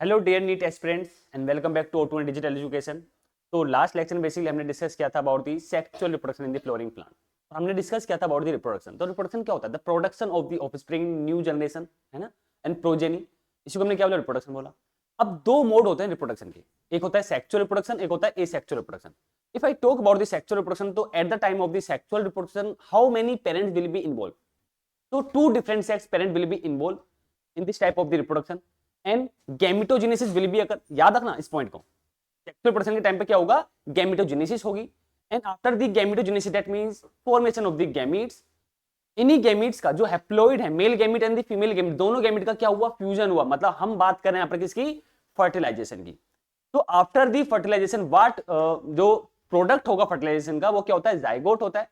Hello dear NEET aspirants and welcome back to O2 digital education. तो last lecture में basically हमने discuss किया था about the sexual reproduction in the flowering plant. हमने discuss किया था अबाउट दी रिप्रोडक्शन। तो रिप्रोडक्शन क्या होता है? The production of the offspring, new generation, है ना, एंड प्रोजेनी। इसी को हमने क्या बोला? रिप्रोडक्शन बोला। अब दो मोड होते हैं रिप्रोडक्शन के, एक होता है सेक्सुअल रिप्रोडक्शन, एक होता है asexual reproduction. If I talk about the sexual reproduction, तो at the time of the sexual reproduction how many parents will be involve? तो two different sex parent will be involve in this type of the reproduction and gametogenesis will be occur. याद रखना इस point को। Sexual reproduction के time पे क्या होगा? Gametogenesis होगी। And after the gametogenesis that means formation of the gametes. इन्हीं गैमीट्स का जो हैप्लॉइड है, male gamete and the female gamete, दोनों गैमीट का क्या हुआ? फ्यूजन हुआ। मतलब हम बात कर रहे हैं यहां पर किसकी? फर्टिलाइजेशन की। तो आफ्टर दी फर्टिलाइजेशन व्हाट जो प्रोडक्ट होगा फर्टिलाइजेशन का, वो क्या होता है? जाइगोट होता है।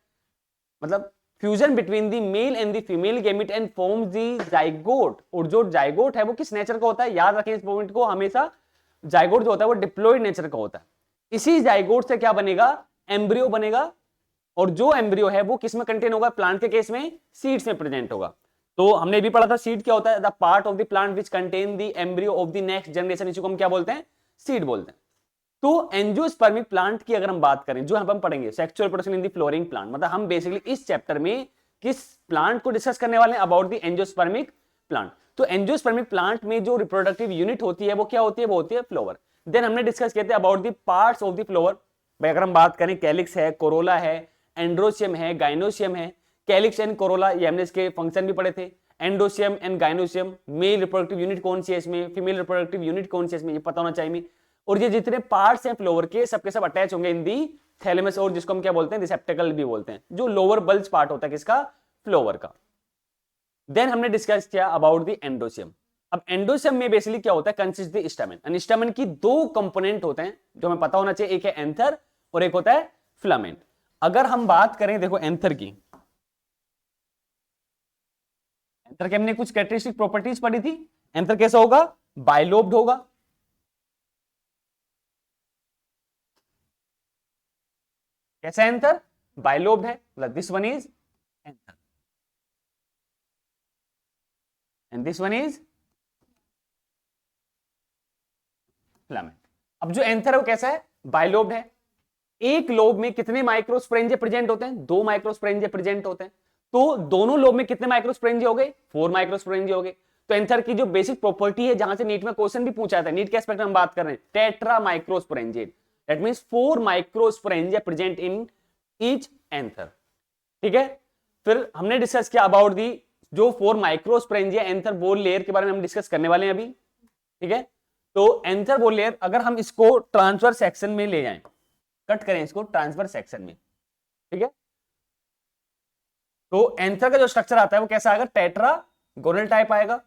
मतलब fusion between the male and the female gamete and forms the zygote. और जो जाइगोट है वो किस नेचर का होता है? याद रखें इस पॉइंट को हमेशा। जाइगोट जो होता है वो डिप्लॉइड नेचर का होता है। इसी जाइगोट से क्या बनेगा? एम्ब्रियो बनेगा। और जो एम्ब्रियो है वो किस में कंटेन होगा? प्लांट के केस में सीड्स में प्रेजेंट होगा। तो हमने भी पढ़ा था सीड क्या होता है? The part of the plant which contain the embryo of the next generation. इसी को हम क्या बोलते हैं? सीड बोलते हैं। तो एंजियोस्पर्मिक प्लांट की अगर हम बात करें, जो हम पढ़ेंगे sexual reproduction in the flowering plant, मतलब हम बेसिकली इस चैप्टर में किस प्लांट को डिस्कस करने वाले हैं? About the angiospermic plant. तो एंजियोस्पर्मिक प्लांट में जो रिप्रोडक्टिव यूनिट होती है वो क्या होती है? वो होती है फ्लावर। देन हमने डिस्कस किए थे about the parts of the flower. भाई अगर हम बात करें, कैलिक्स है, कोरोला है, एंड्रोशियम है, गाइनोशियम है। कैलिक्स एंड कोरोला, ये हमने इसके फंक्शन भी पढ़े थे। Androecium and gynoecium, male reproductive unit कौन सी है इसमें, फीमेल रिप्रोडक्टिव यूनिट कौन सी है इसमें, ये पता होना चाहिए। और ये जितने पार्ट्स हैं फ्लोवर के, सबके सब अटैच होंगे इन दी थैलेमस, और जिसको हम क्या बोलते हैं? रिसेप्टेकल भी बोलते हैं, जो लोअर बल्ज पार्ट होता है किसका? फ्लोवर का। देन हमने डिस्कस किया अबाउट द एंडोशियम। अब एंडोशियम में बेसिकली क्या होता है? Consist the stamen. And stamen की दो कंपोनेंट होते हैं जो हमें पता होना चाहिए, एक है एंथर और एक होता है फिलामेंट। अगर हम बात करें, देखो एंथर की, एंथर के हमने कुछ कैरेक्टरिस्टिक प्रॉपर्टीज पढ़ी थी। एंथर कैसा होगा? बाइलोब्ड होगा। कैसा एंथर? बाइलोब्ड है, मतलब this one is anther and this one is filament. अब जो एंथर है वो कैसा है? बाइलोब्ड है। एक लोब में कितने माइक्रोस्पोरेंजिया प्रेजेंट होते हैं? 2 माइक्रोस्पोरेंजिया प्रेजेंट होते हैं। तो दोनों लोब में कितने माइक्रोस्पोरेंजिया हो गए? 4 माइक्रोस्पोरेंजिया हो गए। तो एंथर की जो बेसिक प्रॉपर्टी है, जहां से नीट में क्वेश्चन भी पूछा था, नीट के एस्पेक्ट में हम बात कर रहे हैं, tetra microsporangiate. That means 4 microsporangia present in each anther. ठीक है। फिर हमने डिस्कस किया अबाउट दी जो 4 माइक्रोस्पोरेंजिया एंथर बोल लेयर के बारे में हम डिस्कस करने वाले हैं अभी। ठीक है। तो एंथर बोल लेयर अगर हम इसको ट्रांसफर सेक्शन में ले जाएं, कट करें इसको ट्रांसफर सेक्शन में, ठीक है, तो एंथर का जो स्ट्रक्चर आता है वो कैसा आएगा? टेट्रा गोनल टाइप आएगा।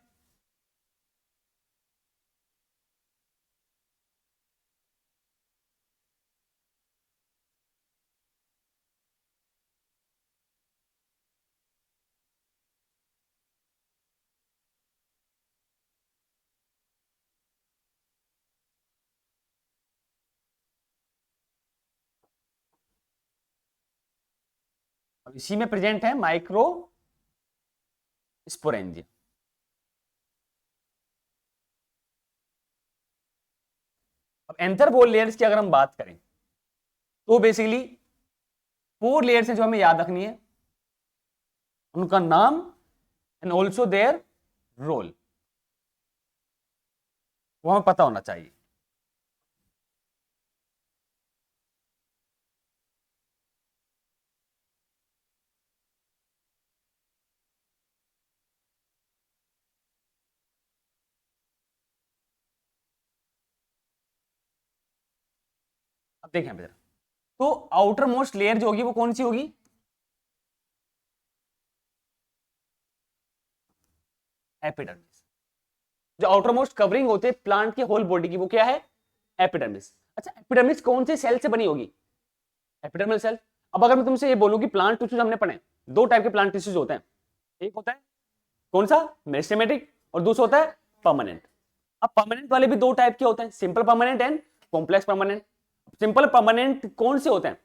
अब इसी में प्रेजेंट है माइक्रो स्पोरेंजिया। अब एंथर बोल लेयर्स की अगर हम बात करें, तो बेसिकली 4 लेयर्स हैं जो हमें याद रखनी है, उनका नाम एंड ऑल्सो देयर रोल, वो हमें पता होना चाहिए। अब देखें बेटा, तो आउटर मोस्ट लेयर जो होगी वो कौन सी होगी? एपिडर्मिस। जो आउटर मोस्ट कवरिंग होते हैं प्लांट के होल बॉडी की, वो क्या है? एपिडर्मिस। अच्छा, एपिडर्मिस कौन से सेल से बनी होगी? Epidermal cell. अब अगर मैं तुमसे ये बोलूं कि प्लांट टिश्यूज हमने पढ़े, 2 टाइप के प्लांट टिश्यूज होते हैं। एक होता है कौन सा? मेरिस्टेमेटिक, और दूसरा होता है परमानेंट। अब परमानेंट वाले भी 2 टाइप के होते हैं, simple permanent and complex permanent. Simple permanent कौन से होते हैं?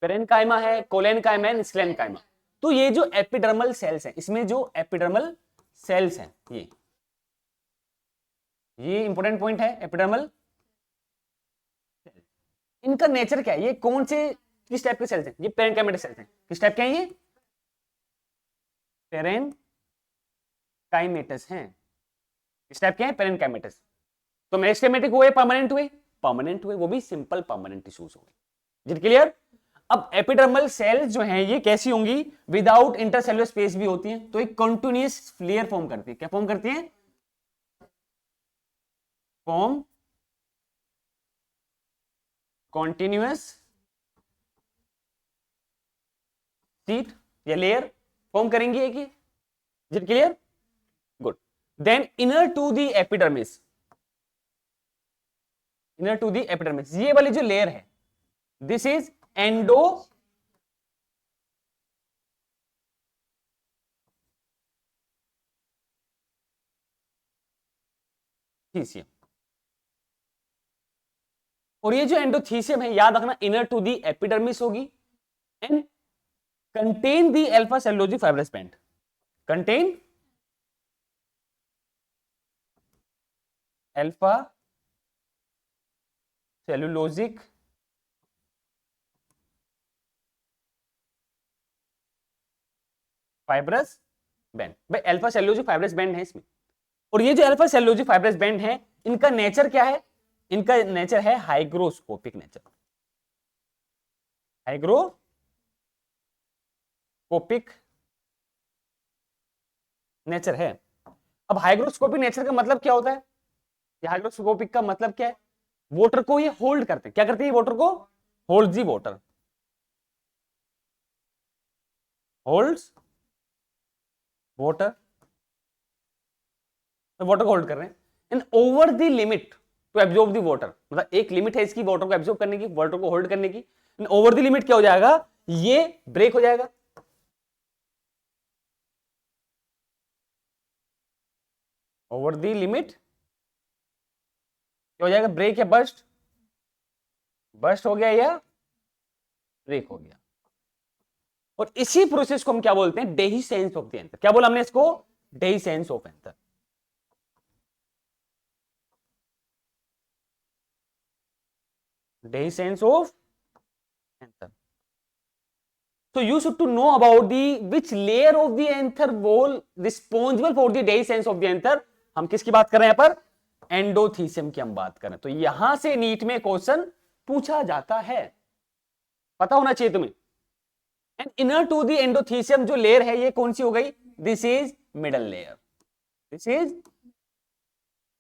पेरेनकाइमा है, कोलेनकाइमा है, स्क्लेनकाइमा। तो ये जो एपिडर्मल सेल्स हैं, इसमें जो एपिडर्मल सेल्स हैं, ये इंपॉर्टेंट पॉइंट है, एपिडर्मल। इनका नेचर क्या है, ये कौन से किस टाइप के सेल्स हैं, ये पेरेनकाइमेटिक सेल्स हैं। किस टाइप के हैं ये, पेरेनकाइमेटस हैं। किस टाइप के हैं, पेरेनकाइमेटस। तो मेरिस्टेमेटिक हुए, परमानेंट हुए, परमानेंट हुए, वो भी सिंपल परमानेंट टिश्यूज हुए। Is it clear. अब एपिडर्मल सेल्स जो हैं ये कैसी होंगी, विदाउट इंटरसेलुलर स्पेस भी होती हैं, तो एक कंटिन्यूअस लेयर फॉर्म करती है। क्या फॉर्म करती है, फॉर्म कॉन्टिन्यूअस शीट या लेयर फॉर्म करेंगी एक ही। Is it clear, good. Then inner to the epidermis, inner to the epidermis, ये वाली जो लेयर है, दिस इज एंडोथीसियम। और ये जो एंडोथीसियम है, याद रखना, इनर टू दी एपिडर्मिस होगी and contain the alpha cellulosic fibrous band, contain alpha cellulosic fibrous band. भाई अल्फा सेलुलोजिक फाइब्रस बैंड है इसमें। और ये जो अल्फा सेलुलोजिक फाइब्रस बैंड है, इनका नेचर क्या है, इनका नेचर है हाइग्रोस्कोपिक नेचर, हाइग्रोस्कोपिक नेचर है। अब हाइग्रोस्कोपिक नेचर का मतलब क्या होता है, ये हाइग्रोस्कोपिक का मतलब क्या है, वाटर को ये होल्ड करते हैं। क्या करते हैं, वाटर को hold the water, holds water, water को होल्ड कर रहे हैं and over the limit to absorb the water. मतलब एक लिमिट है इसकी वाटर को एब्जॉर्ब करने की, वाटर को होल्ड करने की, ओवर द लिमिट क्या हो जाएगा, ये ब्रेक हो जाएगा। ओवर द लिमिट क्या हो जाएगा, ब्रेक या बस्ट, बस्ट हो गया या ब्रेक हो गया। और इसी प्रोसेस को हम क्या बोलते हैं, डेहिसेंस ऑफ द एंथर। क्या बोला हमने इसको, dehiscence of anther. dehiscence of anther. So you should to know about the which layer of the anther wall responsible for the dehiscence of the anther। हम किसकी बात कर रहे हैं यहाँ पर, एंडोथीसियम की हम बात कर रहे हैं। तो यहां से नीट में क्वेश्चन पूछा जाता है, पता होना चाहिए तुम्हें। And inner to the endothecium जो लेयर है, ये कौन सी हो गई, this is middle layer, this is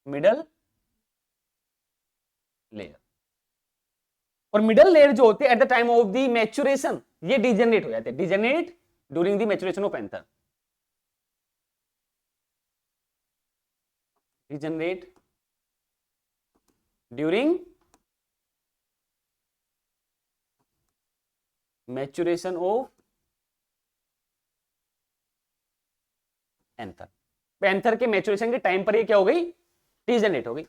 middle layer. और मिडल लेयर जो होती है at the time of the maturation, ये डिजेनरेट हो जाते हैं, degenerate during the maturation of anther, degenerate during maturation of anther. Anther के मैच्योरेशन के टाइम पर ये क्या हो गई, डिजेनरेट हो गई।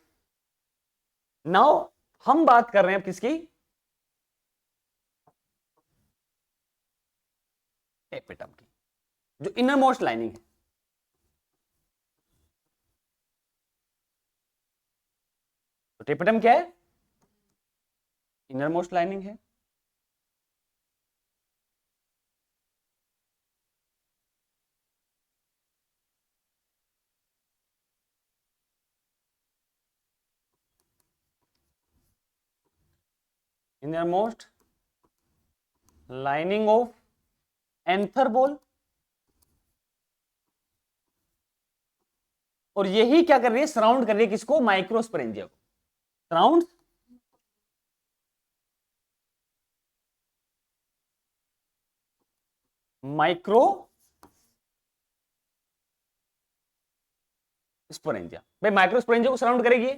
नाउ हम बात कर रहे हैं अब किसकी, टेपेटम की, जो इनर मोस्ट लाइनिंग है। तो टेपेटम क्या है, इनर मोस्ट लाइनिंग है। Inner most lining of anther ball. और यही क्या कर रही है, सराउंड कर रही है किसको, माइक्रोस्पोरेंजिया को, सराउंड माइक्रो स्पोरेंजिया। भाई माइक्रोस्पोरेंजिया को सराउंड करेगी।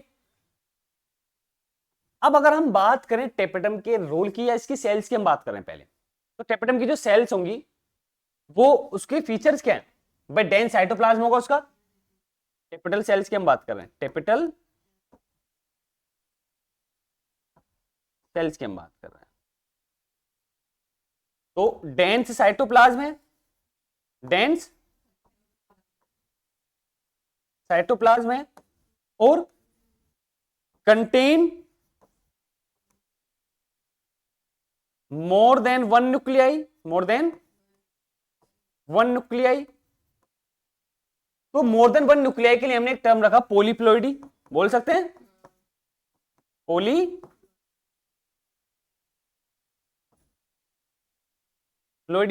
अब अगर हम बात करें टेपेटम के रोल की या इसकी सेल्स की हम बात करें पहले, तो टेपेटम की जो सेल्स होंगी वो उसके फीचर्स क्या है, भाई डेंस साइटोप्लाज्म होगा उसका। टेपिटल सेल्स की हम बात कर रहे हैं, टेपिटल सेल्स की हम बात कर रहे हैं। तो डेंस साइटोप्लाज्म है, डेंस साइटोप्लाज्म है, और contain more than one nuclei, more than one nuclei. तो मोर देन वन न्यूक्लियाई के लिए हमने एक टर्म रखा पॉलीप्लोइडी, बोल सकते हैं पॉलीप्लोइडी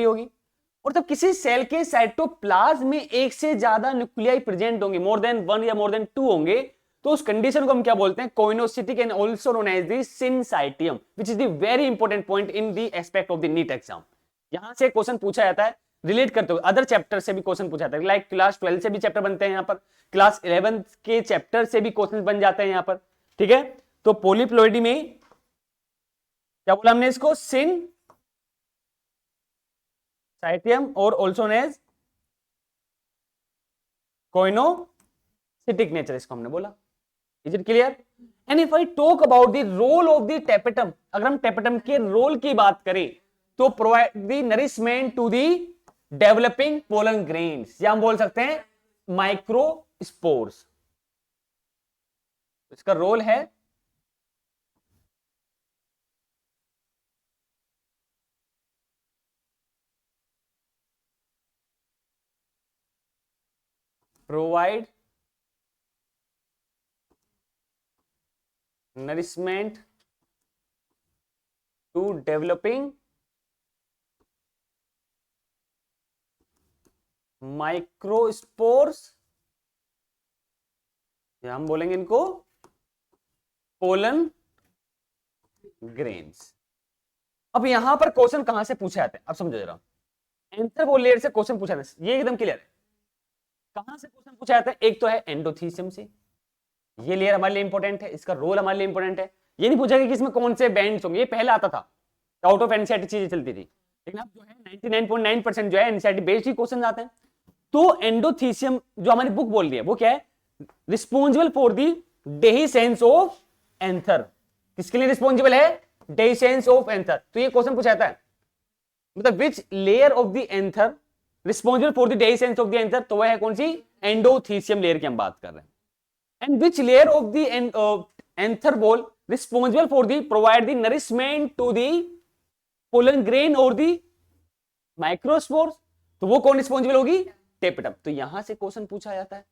होगी। और तब किसी सेल के साइटोप्लाज्म में एक से ज्यादा न्यूक्लियाई प्रेजेंट होंगे, मोर देन वन या मोर देन टू होंगे, तो उस कंडीशन को हम क्या बोलते हैं, coenocytic and also known as the syncytium, which is the very important point in the aspect of the NEET exam. यहां से क्वेश्चन पूछा जाता है रिलेट करते हुए, अदर चैप्टर से भी क्वेश्चन पूछा जाता है, लाइक क्लास 12 से भी चैप्टर बनते हैं यहाँ पर, क्लास 11 के चैप्टर से भी क्वेश्चन बन जाते हैं यहाँ पर, ठीक है। तो पॉलीप्लोइडी में क्या बोला हमने इसको, सिनसाइटियम और also known as coenocytic nature, इसको हमने बोला। Is it clear? And if I talk about the role of the tapetum, अगर हम टेपेटम के रोल की बात करें तो provide the nourishment to the developing pollen grains, या हम बोल सकते हैं माइक्रोस्पोर्स। इसका रोल है provide nourishment to developing microspores, या हम बोलेंगे इनको पोलन ग्रेन्स। अब यहां पर क्वेश्चन कहां से पूछे जाते हैं, अब समझो जरा, एंथर वो लेयर से क्वेश्चन पूछा जाता है, ये एकदम क्लियर है। कहां से क्वेश्चन पूछा जाता है, एक तो है एंडोथीसियम से, ये लेयर हमारे लिए इंपॉर्टेंट है, इसका रोल हमारे लिए इंपॉर्टेंट है। ये नहीं पूछा कि इसमें कौन से बैंड्स होंगे, ये पहले आता था, आउट ऑफ एनसीईआरटी चीजें चलती थी, लेकिन अब जो है 99.9% जो है एनसीईआरटी बेस्ड ही क्वेश्चन आते हैं। तो एंडोथीसियम जो हमारी बुक बोल रही है वो क्या है, responsible for the dehiscence of anther. किसके लिए रिस्पॉन्सिबल है, डेहिसेंस ऑफ एंथर। तो ये क्वेश्चन पूछा जाता है, मतलब which layer of the anther responsible for the dehiscence of the anther, तो वह है कौन सी, एंडोथीसियम लेयर की हम बात कर रहे हैं। And which layer of the anther wall responsible for the provide the nourishment to the pollen grain or the microspores, तो वो कौन रिस्पॉन्सिबल होगी, टेपेटम। तो यहां से क्वेश्चन पूछा जाता है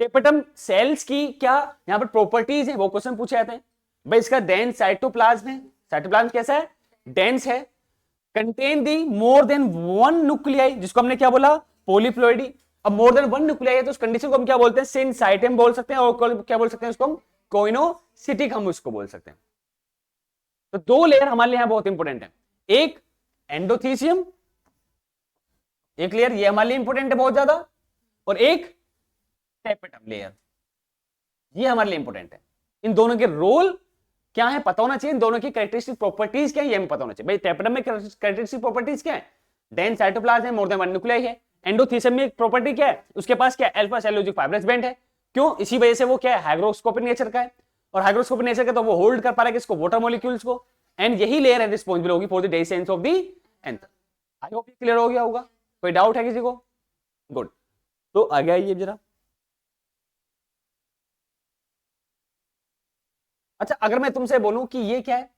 टेपेटम सेल्स की क्या यहां पर प्रॉपर्टीज है, वो क्वेश्चन पूछे जाते हैं। भाई इसका डेंस साइटोप्लाज्म है, साइटोप्लाज्म कैसा है, डेंस है, contain the more than one nuclei, जिसको हमने क्या बोला, पॉलीप्लोइडी। अब मोर देन वन न्यूक्लियाई है तो उस कंडीशन को हम क्या बोलते हैं, सिनसाइटियम बोल सकते हैं, और क्या बोल सकते हैं उसको हम, कोइनोसिटिक हम उसको बोल सकते हैं। तो दो लेयर हमारे लिए बहुत इंपॉर्टेंट है, एक एंडोथीसियम, एक लेयर ये हमारे लिए इंपॉर्टेंट है बहुत ज्यादा, और एक टेपेटम लेयर, ये हमारे लिए इंपॉर्टेंट है। इन दोनों के रोल क्या है पता होना चाहिए, इन दोनों की कैरेक्टरिस्टिक प्रॉपर्टीज क्या है ये हमें पता होना चाहिए। भाई टेपेटम में कैरेक्टरिस्टिक प्रॉपर्टीज क्या है, डेंस साइटोप्लाज्म है, मोर देन वन न्यूक्लियाई है। एंडोथीसियम में एक प्रॉपर्टी क्या है, उसके पास क्या है, अल्फा सेलुलोजिक फाइब्रस बैंड है। क्यों, इसी वजह से वो क्या है, हाइग्रोस्कोपिक नेचर का है, और हाइग्रोस्कोपिक नेचर का तो वो होल्ड कर पा रहा है किसको, वाटर मॉलिक्यूल्स को, एंड यही लेयर है रिस्पॉन्सिबल होगी for the dehiscence of the anther. I hope ये क्लियर हो गया होगा, कोई डाउट है किसी को, गुड। तो आ गया ये जरा, अच्छा अगर मैं तुमसे बोलूं कि ये क्या है,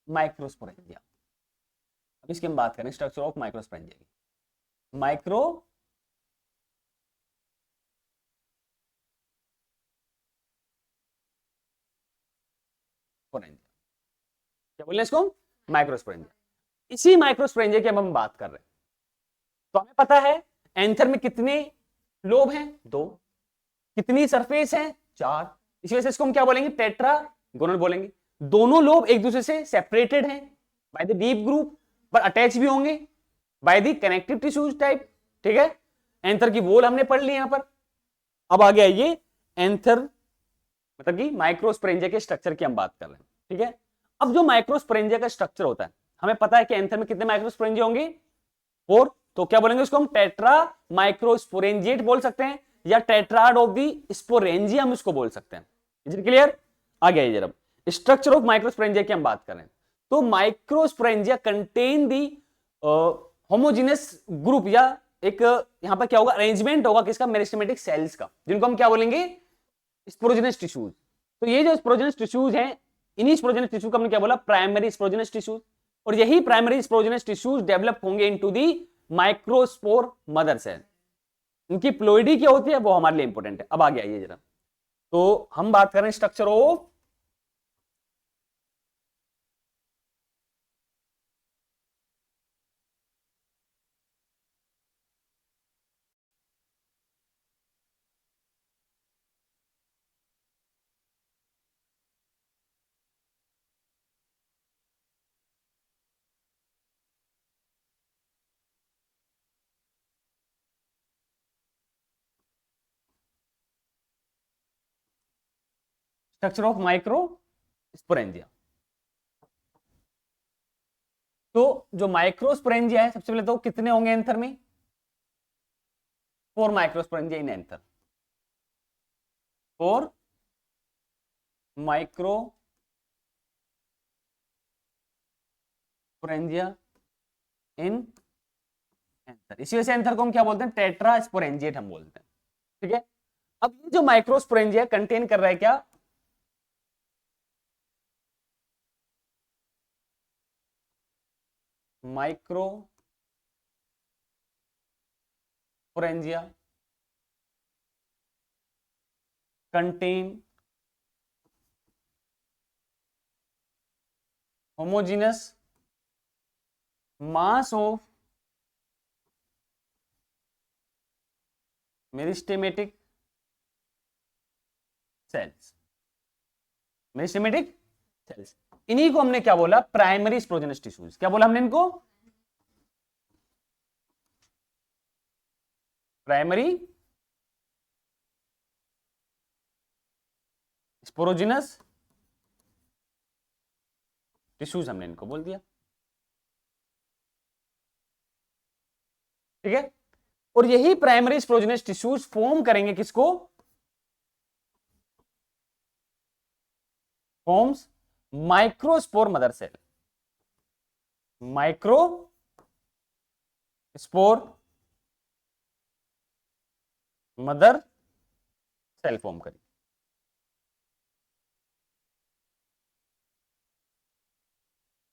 माइक्रोस्पोरेंजिया, अब इसकी हम बात करें स्ट्रक्चर ऑफ माइक्रोस्पोरेंजिया की। माइक्रो क्या बोले इसको, माइक्रोस्पोरेंजिया। इसी माइक्रोस्पोरेंजिया की हम बात कर रहे हैं। तो हमें पता है एंथर में कितने लोब हैं, दो, कितनी सरफेस है, चार, इसी वजह से इसको हम क्या बोलेंगे, टेट्रागोनल बोलेंगे। दोनों लोब एक दूसरे से सेपरेटेड हैं बाय द डीप ग्रुप, पर अटैच भी होंगे by the connective tissues type, ठीक है। एंथर की वॉल हमने पढ़ ली यहां पर। अब आ गया ये एंथर, मतलब कि माइक्रोस्पोरेंजिया के स्ट्रक्चर की हम बात कर रहे हैं, ठीक है। अब जो माइक्रोस्पोरेंजिया का स्ट्रक्चर होता है, हमें पता है कि एंथर में कितने माइक्रोस्पोरेंजिया होंगे, 4, तो क्या बोलेंगे उसको हम, टेट्रा माइक्रोस्पोरेंजिएट बोल सकते हैं, या टेट्राड ऑफ दी स्पोरेंजिया हम उसको बोल सकते हैं। इज इट क्लियर, आ गया ये जरा, स्ट्रक्चर ऑफ माइक्रोस्पोरेंजिया की हम बात करें तो microsporangia contain the homogeneous group, या एक यहां पर क्या होगा, अरेंजमेंट होगा किसका, मेरिस्टेमेटिक सेल्स का, जिनको हम क्या बोलेंगे, स्पोरोजेनस टिश्यूज। तो ये जो स्पोरोजेनस टिश्यूज हैं, इन्हीं स्पोरोजेनस टिश्यू का हमने क्या बोला, प्राइमरी स्पोरोजेनस टिश्यूज। और यही प्राइमरी स्पोरोजेनस टिश्यूज डेवलप होंगे into the microspore mother cell. इनकी प्लोइडी क्या होती है वो हमारे लिए इंपॉर्टेंट है। अब आगे आइए जरा, तो हम बात करें स्ट्रक्चर ऑफ माइक्रो स्पोरेंजिया। तो जो माइक्रोस्पोरेंजिया है, सबसे पहले तो कितने होंगे एंथर में, 4 microsporangia in anther, 4 microsporangia in anther. इसी वजह से एंथर को हम क्या बोलते हैं, टेट्रा स्पोरेंजिएट हम बोलते हैं। ठीक है, अब ये जो माइक्रोस्पोरेंजिया कंटेन कर रहा है क्या, microsporangia contain homogeneous mass of meristematic cells, meristematic cells. इन्हीं को हमने क्या बोला, प्राइमरी स्पोरोजेनस टिश्यूज। क्या बोला हमने इनको, प्राइमरी स्पोरोजिनस टिश्यूज हमने इनको बोल दिया। ठीक है, और यही प्राइमरी स्पोरोजिनस टिश्यूज फॉर्म करेंगे किसको, forms microspore mother cell, microspore mother cell form करेंगे।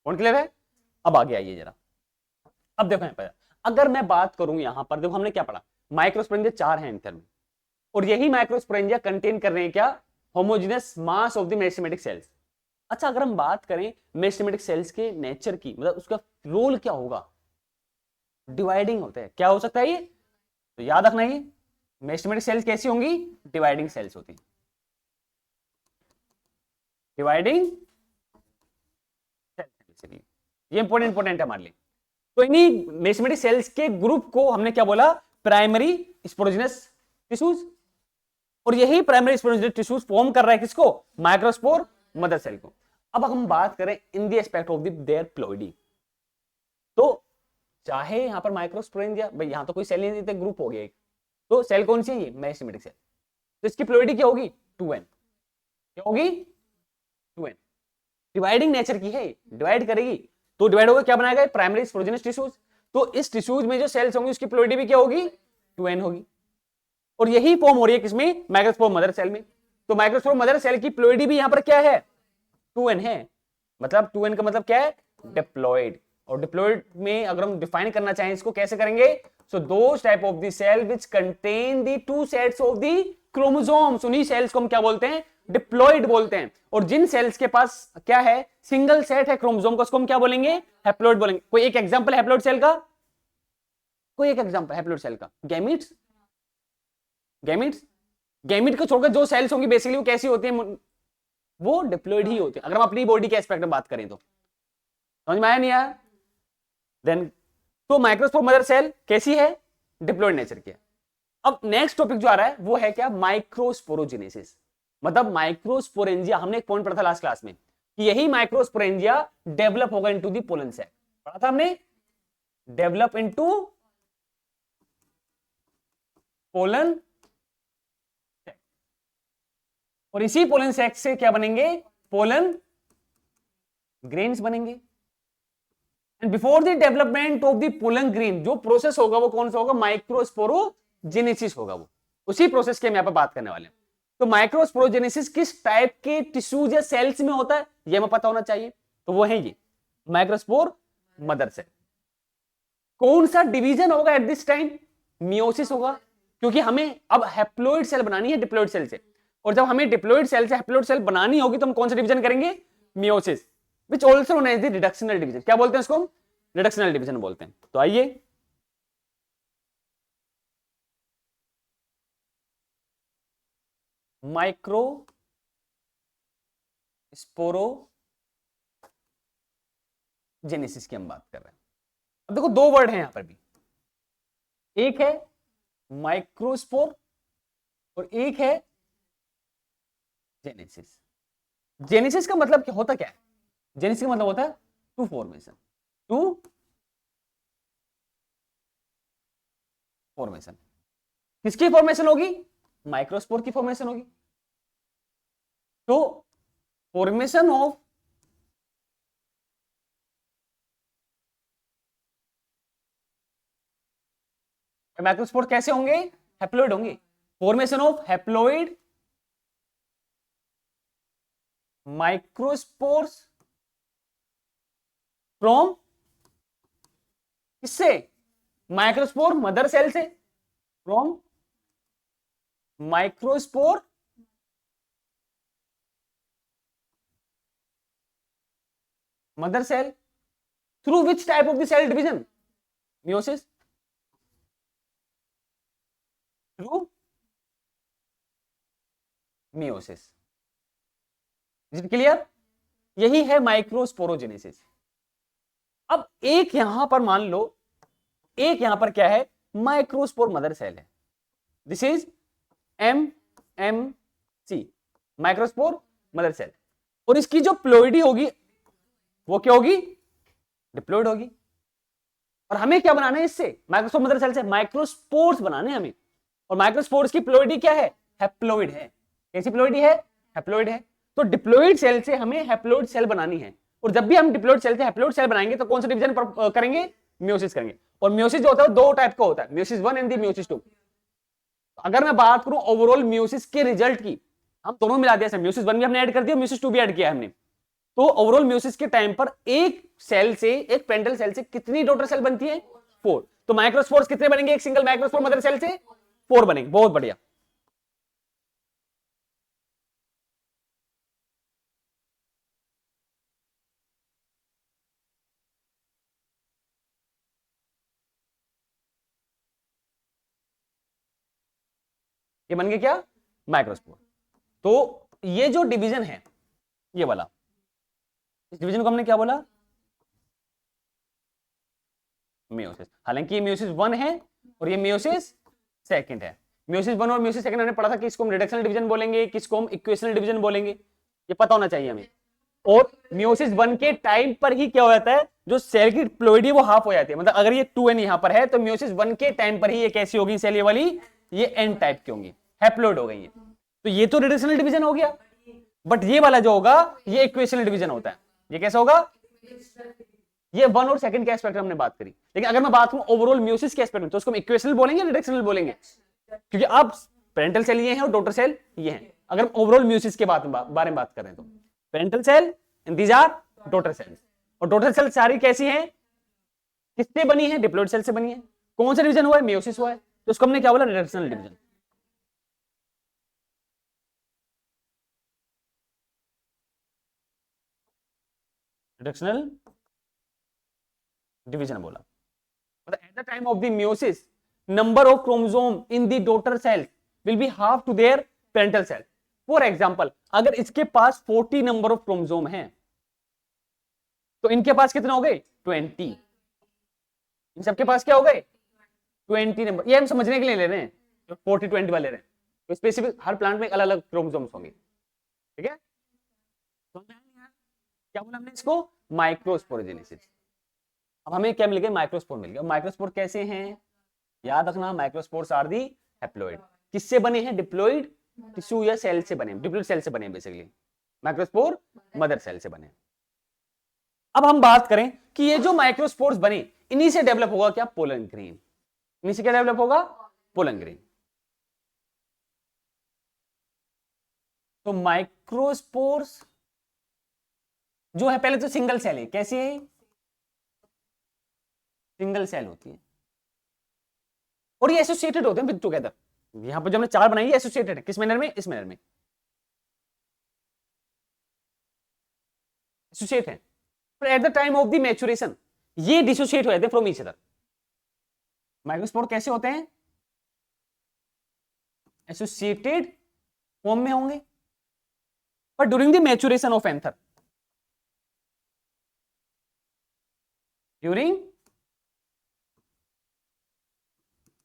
पॉइंट क्लियर है। अब आगे आइए जरा, अब देखो यहां पर, अगर मैं बात करूं यहां पर, देखो हमने क्या पढ़ा, माइक्रोस्पोरेंजिया 4 हैं एंथर में, और यही माइक्रोस्पोरेंजिया कंटेन कर रहे हैं क्या, homogeneous mass of the meristematic cells. अच्छा, अगर हम बात करें मेरिस्टेमेटिक सेल्स के नेचर की, मतलब उसका रोल क्या होगा, डिवाइडिंग होता है, क्या हो सकता है ये, तो याद रखना ये मेरिस्टेमेटिक सेल्स कैसी होंगी, डिवाइडिंग सेल्स होती, डिवाइडिंग सेल्स, ये इंपॉर्टेंट है हमारे लिए। तो इन्हीं मेरिस्टेमेटिक सेल्स के ग्रुप को हमने क्या बोला, प्राइमरी स्पोरोजिनस टिश्यूज। और यही प्राइमरी स्पोरोजिनस टिश्यूज फॉर्म कर रहा है किसको, माइक्रोस्पोर मदर सेल को। अब हम बात करें इन the aspect of their ploidy, तो चाहे यहां पर माइक्रोस्पोरेंजिया, भाई यहां तो कोई सेल नहीं देते, ग्रुप हो गया एक, तो सेल कौन सी है ये, मेरिस्टेमेटिक सेल। तो इसकी प्लोइडी क्या होगी, 2n, क्या होगी, 2n, डिवाइडिंग नेचर की है, डिवाइड करेगी, तो डिवाइड होगा क्या बनाएगा, प्राइमरी स्पोरोजिनस टिश्यूज। तो इस टिश्यूज में जो सेल्स होंगी उसकी प्लोइडी भी क्या होगी, 2n होगी। और यही फॉर्म हो रही है किसमें, माइक्रोस्पोर मदर सेल में। तो माइक्रोस्पोर मदर सेल की प्लोइडी भी यहां पर क्या है, 2n है। मतलब 2n का मतलब क्या है, डिप्लॉइड। और डिप्लॉइड में अगर हम डिफाइन करना चाहें इसको कैसे करेंगे, so those type of the cell which contain the 2 sets of the chromosomes, उन्हीं सेल्स को हम क्या बोलते हैं, डिप्लॉइड बोलते हैं। और जिन सेल्स के पास क्या है, सिंगल सेट है क्रोमोसोम का, उसको हम क्या बोलेंगे, हैप्लॉइड बोलेंगे। कोई एक एग्जांपल हैप्लॉइड सेल का, कोई एक एग्जांपल हैप्लॉइड सेल का, गैमीट्स, गैमीट्स, गैमीट को छोड़कर जो सेल्स होंगी बेसिकली वो कैसी होती है, वो डिप्लॉइड ही होते हैं। अगर हम अपनी बॉडी के एस्पेक्ट में बात करें तो समझ में आया नहीं आया, देन तो माइक्रोस्पोर मदर सेल कैसी है, डिप्लॉइड नेचर की है। अब नेक्स्ट टॉपिक जो आ रहा है वो है क्या, माइक्रोस्पोरोजेनेसिस, मतलब माइक्रोस्पोरेंजिया। हमने एक पॉइंट पढ़ा था लास्ट क्लास में कि यही माइक्रोस्पोरेंजिया डेवलप होगा इनटू द पोलन सैक, पढ़ा था हमने, डेवलप इनटू पोलन, और इसी पोलन सैक से क्या बनेंगे, पोलन ग्रेन्स बनेंगे। And before the development of the pollen grain, जो प्रोसेस होगा वो कौन सा होगा, माइक्रोस्पोरोजेनेसिस होगा, वो उसी प्रोसेस की हम यहाँ पर बात करने वाले हैं। तो माइक्रोस्पोरोजेनेसिस किस टाइप के टिश्यूज या सेल्स में होता है ये हमें पता होना चाहिए, तो वो है ये माइक्रोस्पोर मदर सेल। कौन सा डिवीजन होगा एट दिस टाइम, मियोसिस होगा, क्योंकि हमें अब हैप्लोइड सेल बनानी है डिप्लोइड सेल से, और जब हमें डिप्लोइड सेल से हैप्लोइड सेल बनानी होगी तो हम कौन सा डिवीजन करेंगे, meiosis, which also known as the reductional division. क्या बोलते हैं उसको, रिडक्शनल डिवीजन बोलते हैं। तो आइए माइक्रो स्पोरोजेनेसिस की हम बात कर रहे हैं। अब देखो दो वर्ड हैं यहां पर भी, एक है माइक्रोस्पोर और एक है जेनेसिस। जेनेसिस का मतलब क्या होता, क्या है, जेनेसिस का मतलब होता है टू फॉर्मेशन, टू फॉर्मेशन। किसकी फॉर्मेशन होगी, माइक्रोस्पोर की फॉर्मेशन होगी। तो फॉर्मेशन ऑफ माइक्रोस्पोर कैसे होंगे, हैप्लोइड होंगे। Formation of haploid microspores from, किससे, माइक्रोस्पोर मदर सेल से, from microspore mother cell, through which type of the cell division, meiosis, through meiosis. Is it clear, यही है माइक्रोस्पोरोजेनेसिस। अब एक यहां पर मान लो, एक यहां पर क्या है, माइक्रोस्पोर मदर सेल है, this is MMC, microspore mother cell, और इसकी जो प्लोइडी होगी वो क्या होगी, डिप्लोइड होगी। और हमें क्या बनाना है इससे, माइक्रोस्पोर मदर सेल से माइक्रोस्पोर्स बनाने हैं हमें, और माइक्रोस्पोर्स की प्लोइडी क्या है, हैप्लोइड है। कैसी प्लोइडी है, हैप्लोइड है। तो डिप्लोइड सेल से हमें हैप्लोइड सेल बनानी है, और जब भी हम डिप्लोइड सेल से हैप्लोइड सेल बनाएंगे तो कौन सा डिवीजन करेंगे, मियोसिस करेंगे। और मियोसिस जो होता है दो टाइप का होता है, मियोसिस 1 एंड मियोसिस 2। अगर मैं बात करूं ओवरऑल मियोसिस के रिजल्ट की, हम दोनों मिला दिया, मियोसिस 1 भी हमने ऐड कर दिया, मियोसिस 2 भी ऐड किया हमने। तो ओवरऑल मियोसिस के टाइम पर एक सेल से, एक पेरेंटल सेल से कितनी डॉटर सेल बनती है, 4। तो माइक्रोस्पोर्स कितने बनेंगे एक सिंगल माइक्रोस्पोर मदर सेल से, 4 बनेंगे। बहुत बढ़िया। ये बन गए क्या, माइक्रोस्पोर। तो ये जो डिवीजन है ये वाला, इस डिवीजन को हमने क्या बोला, मियोसिस। हालांकि ये मियोसिस 1 है और ये मियोसिस 2 है। मियोसिस 1 और मियोसिस 2 हमने पढ़ा था कि इसको हम रिडक्शनल डिवीजन बोलेंगे, किसको हम इक्वेशनल डिवीजन बोलेंगे, ये पता होना चाहिए हमें। और मियोसिस 1 के टाइम पर ही क्या हो जाता है, जो सेल की प्लोइडी वो हाफ हो जाती है, मतलब अगर ये 2n यहां पर है तो मियोसिस 1 के टाइम पर ही ये कैसी होगी सेल, ये वाली, ये n टाइप की होंगी, हैप्लोइड हो गई है। तो ये तो रिडक्शनल डिवीजन हो गया, बट ये वाला जो होगा ये इक्वेशनल डिवीजन होता है। ये कैसा होगा, ये 1 और 2 के एस्पेक्ट में हमने बात करी, लेकिन अगर मैं बात करूं ओवरऑल मियोसिस के एस्पेक्ट में तो उसको हम इक्वेशनल बोलेंगे, रिडक्शनल बोलेंगे, क्योंकि अब पेरेंटल सेल ये हैं और डॉटर सेल ये हैं। अगर ओवरऑल मियोसिस के बारे में बात करें तो parental cell and these are daughter cells, और डॉटर सेल सारी कैसी हैं, किससे बनी है, डिप्लोइड सेल से बनी है। कौन सा डिवीजन हुआ है, मियोसिस हुआ है, तो उसको हमने क्या बोला, रिडक्शनल डिवीजन। रिडक्शनल डिवीजन बोला, मतलब at the time of the meiosis number of chromosome in the daughter cell will be half to their parental cell. For example अगर इसके पास 40 नंबर ऑफ क्रोमोसोम हैं तो इनके पास कितने हो गए, 20। इन सबके पास क्या हो गए, 20 नंबर। ये हम समझने के लिए ले रहे हैं, जो 40 20 वाले रहे हैं, तो स्पेसिफिक हर प्लांट में अलग अलग क्रोमोसोम्स होंगे, ठीक है। क्या बोला हमने इसको, माइक्रोस्पोरोजेनेसिस। अब हमें क्या मिल गया, माइक्रोस्पोर मिल गया। माइक्रोस्पोर कैसे हैं, याद रखना, माइक्रोस्पोर्स आर दी हैप्लोइड। किससे बने हैं, डिप्लोइड टिश्यू या सेल से बने, डिप्लोइड सेल से बने बेसिकली। माइक्रोस्पोर मदर सेल से बने। अब हम बात करें कि ये जो माइक्रोस्पोर्स बने इन्हीं से डेवलप होगा क्या? Pollen grain. इन्हीं से क्या डेवलप होगा? Pollen grain. तो माइक्रोस्पोर्स जो है पहले तो सिंगल सेल है। कैसी है? सिंगल सेल होती है और ये एसोसिएटेड होते हैं विद टुगेदर। यहां पर जो हमने चार बनाई है एसोसिएटेड है। किस मैनर में? इस मैनर में एसोसिएट है। पर eight the time of the maturation ये डिसोसिएट हो जाते हैं फ्रॉम ईच अदर। माइक्रोस्पोर कैसे होते हैं? एसोसिएटेड फॉर्म में होंगे पर during the maturation of anther, during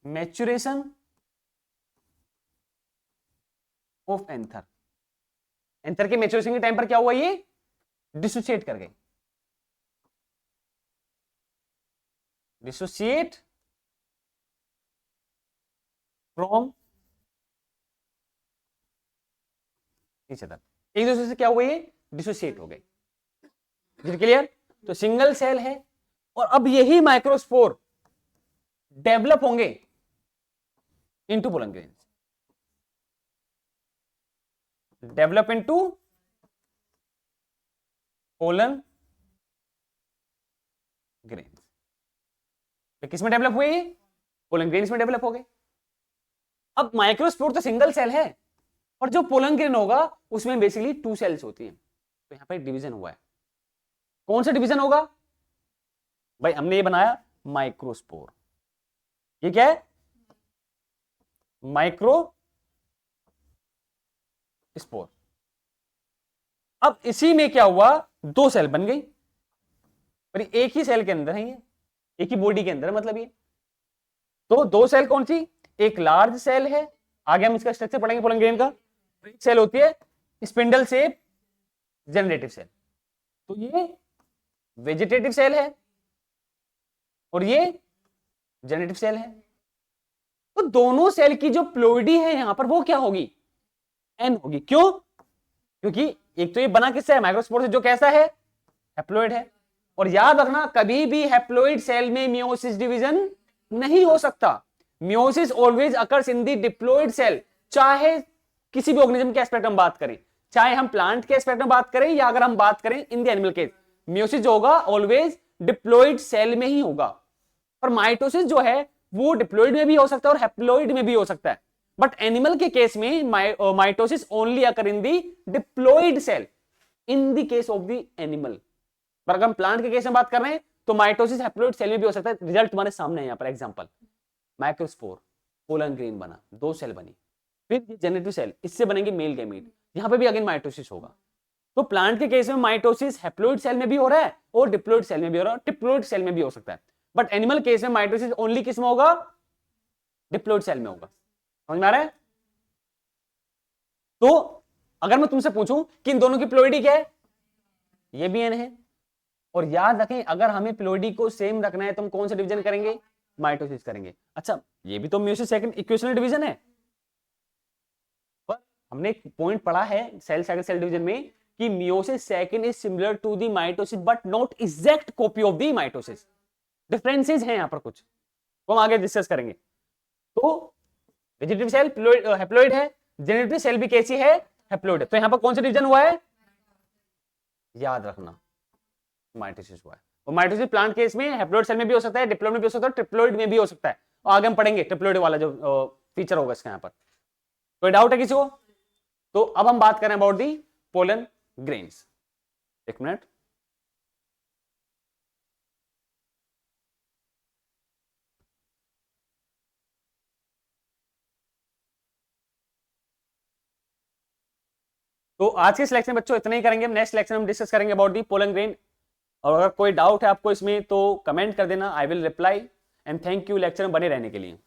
maturation of anther, anther के मैच्योरेशन के टाइम पर क्या हुआ? ये डिसोसिएट कर गए। डिसोसिएट फ्रॉम ईच अदर, एक दूसरे से क्या हुआ? ये डिसोसिएट हो गए। क्लियर? तो सिंगल सेल है और अब यही माइक्रोस्पोर डेवलप होंगे into pollen grains, develop into pollen grains. किस में डेवलप हुए? पोलन ग्रेन्स में डेवलप हो गए। अब माइक्रोस्पोर तो सिंगल सेल है और जो पोलन ग्रेन होगा उसमें बेसिकली टू सेल्स होती हैं। तो यहां पर डिवीजन हुआ है। कौन सा डिवीजन होगा भाई? हमने ये बनाया माइक्रोस्पोर। ये क्या है? Micro spore. अब इसी में क्या हुआ? दो सेल बन गई और एक ही सेल के अंदर है, ये एक ही बॉडी के अंदर है मतलब ये। तो दो सेल कौन सी? एक लार्ज सेल है, आगे हम इसका स्ट्रक्चर पढ़ेंगे पोलन ग्रेन का। एक सेल होती है स्पिंडल शेप जनरेटिव सेल, तो ये वेजिटेटिव सेल है और ये जनरेटिव सेल है। तो दोनों सेल की जो प्लोइडी है यहां पर वो क्या होगी? एन होगी। क्यों? क्योंकि एक तो ये बना किससे है? माइक्रोस्पोर से, जो कैसा है? हैप्लोइड है। और याद रखना कभी भी हैप्लोइड सेल में मियोसिस डिवीजन नहीं हो सकता। Meiosis always occurs in the diploid cell, चाहे किसी भी ऑर्गेनिज्म के एस्पेक्ट में बात करें, चाहे हम प्लांट के एस्पेक्ट में बात करें या अगर हम बात करें in the animal case, meiosis जो होगा ऑलवेज डिप्लॉइड सेल में ही होगा। और माइटोसिस जो है वो डिप्लॉइड में भी हो सकता है और हैप्लोइड में भी हो सकता है। बट एनिमल के केस में mitosis only occur in the diploid cell in the case of the animal. पर अगर हम प्लांट के केस में बात कर रहे हैं तो माइटोसिस हैप्लोइड सेल में भी हो सकता है। रिजल्ट तुम्हारे सामने है यहां पर। एग्जांपल, माइक्रोस्पोर, पोलन ग्रेन बना, दो सेल बनी, फिर ये जनरेटिव सेल, इससे बनेंगे मेल गैमीट, यहां पे भी अगेन माइटोसिस होगा। तो प्लांट के केस में माइटोसिस हैप्लोइड सेल में भी हो रहा है और डिप्लॉइड सेल में भी हो रहा है, डिप्लॉइड सेल में भी हो सकता है। बट एनिमल केस में माइटोसिस ओनली किस में होगा? डिप्लॉइड सेल में होगा। समझ में आ रहा है? तो अगर मैं तुमसे पूछूं कि इन दोनों की प्लोइडी क्या है? ये भी एन है। और याद रखें अगर हमें प्लोइडी को सेम रखना है तो हम कौन सा डिवीजन करेंगे? माइटोसिस करेंगे। अच्छा, ये भी तो मियोसिस सेकंड इक्वेशनल डिवीजन है। पर हमने एक पॉइंट पढ़ा है सेल साइकिल सेल डिवीजन में कि meiosis second is similar to the mitosis but not exact copy of the mitosis. Differences हैं यहां पर कुछ, तो हम आगे डिस्कस करेंगे। तो वेजिटेटिव सेल हैप्लोइड है, जेनेटिव सेल भी कैसी है? हैप्लोइड है। तो यहां पर कौन सा डिवीजन हुआ है? याद रखना, माइटोसिस हुआ है। और माइटोसिस प्लांट केस में हैप्लोइड सेल में भी हो सकता है, डिप्लॉइड में भी हो सकता है, ट्रिप्लॉइड में भी हो सकता है। और आगे हम पढ़ेंगे ट्रिप्लॉइड वाला जो फीचर होगा इसका। यहां पर कोई डाउट है किसी को? तो अब हम बात करें अबाउट दी पोलन ग्रेन्स। एक मिनट, तो आज के सिलेक्शन बच्चों इतना ही करेंगे। नेक्स्ट सिलेक्शन हम डिस्कस करेंगे अबाउट दी पोलन ग्रेन। और अगर कोई डाउट है आपको इसमें तो कमेंट कर देना, I will reply. And thank you lecture में बने रहने के लिए।